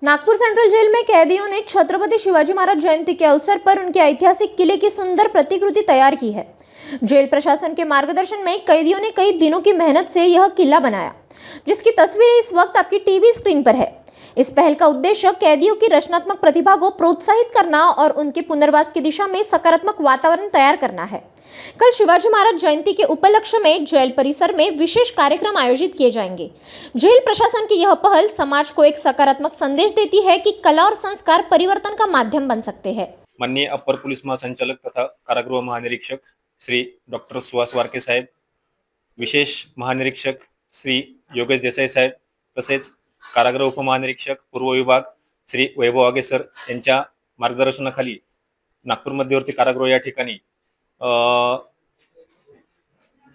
Nagpur central gel में कैदियों ने छत्रपति शिवाजी महाराज जयंती के अवसर पर उनके ऐतिहासिक किले की सुंदर प्रतिकृति तैयार की है। जेल प्रशासन के मार्गदर्शन में कैदियों ने कई दिनों की मेहनत से यह किला बनाया, जिसकी तस्वीर इस वक्त आपकी टीवी स्क्रीन पर है। इस पहल का उद्देश्य कैदियों की रचनात्मक प्रतिभा को प्रोत्साहित करना और उनके पुनर्वास की दिशा में सकारात्मक वातावरण तैयार करना है। कल शिवाजी महाराज जयंती के उपलक्ष्य में जेल परिसर में विशेष कार्यक्रम आयोजित किए जाएंगे। जेल प्रशासन की यह पहल समाज को एक सकारात्मक संदेश देती है कि कला और संस्कार परिवर्तन का माध्यम बन सकते हैं। माननीय अपर पुलिस महासंचालक तथा कारागृह महानिरीक्षक श्री डॉक्टर सुहास वारके साहेब, विशेष महानिरीक्षक श्री योगेश देसाई साहेब, तसेच कारागृह उपमहानिरीक्षक पूर्व विभाग श्री वैभव आगे सर यांच्या मार्गदर्शनाखाली नागपूर मध्यवर्ती कारागृह या ठिकाणी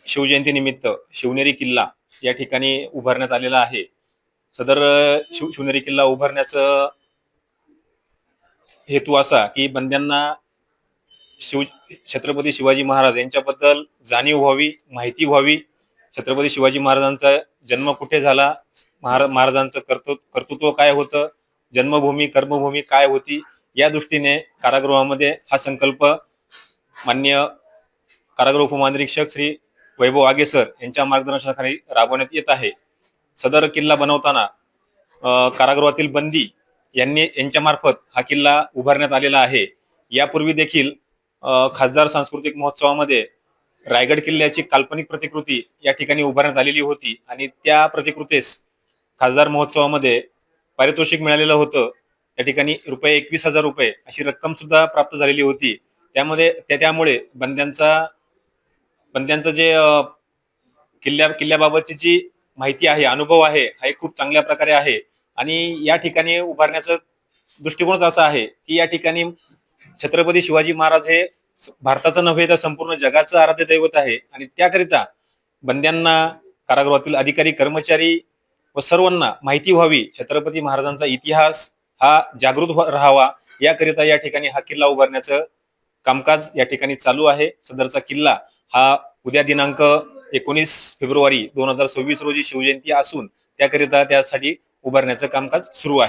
शिवजयंती निमित्त शिवनेरी किल्ला या ठिकाणी उभारण्यात आलेला आहे। सदर शिवनेरी किल्ला उभारण्याचा हेतू असा की बंद्यांना छत्रपती शिवाजी महाराज यांच्याबद्दल जाणीव व्हावी, माहिती व्हावी, छत्रपती शिवाजी महाराजांचा जन्म कुठे झाला, महाराजांचं कर्तृत्व काय होतं, जन्मभूमी कर्मभूमी काय होती, या दृष्टीने कारागृहामध्ये हा संकल्प माननीय कारागृह उपमहानिरीक्षक श्री वैभव आगे सर यांच्या मार्गदर्शनाखाली राबवण्यात येत आहे। सदर किल्ला बनवताना कारागृहातील बंदी यांच्या मार्फत हा किल्ला उभारण्यात आलेला आहे। यापूर्वी देखील खासदार सांस्कृतिक महोत्सवामध्ये रायगड किल्ल्याची काल्पनिक प्रतिकृती या ठिकाणी उभारण्यात आलेली होती आणि त्या प्रतिकृतीस खासदार महोत्सवामध्ये पारितोषिक मिळालेलं होतं। त्या ठिकाणी ₹21,000 अशी रक्कम सुद्धा प्राप्त झालेली होती। त्यामुळे बंद्यांचं जे किल्ल्याबाबतची जी माहिती आहे, अनुभव आहे, हा एक खूप चांगल्या प्रकारे आहे आणि या ठिकाणी उभारण्याचा दृष्टिकोनच असा आहे की या ठिकाणी छत्रपती शिवाजी महाराज हे भारताचं नव्हे तर संपूर्ण जगाचं आराध्य दैवत आहे आणि त्याकरिता बंद्यांना, कारागृहातील अधिकारी कर्मचारी व सर्वांना माहिती व्हावी, छत्रपती महाराजांचा इतिहास हा जागृत राहावा, याकरिता या ठिकाणी हा किल्ला उभारण्याचं कामकाज या ठिकाणी चालू आहे। सदरचा किल्ला हा उद्या दिनांक 19 फेब्रुवारी 2026 रोजी शिवजयंती असून त्याकरिता त्यासाठी उभारण्याचं कामकाज सुरू आहे।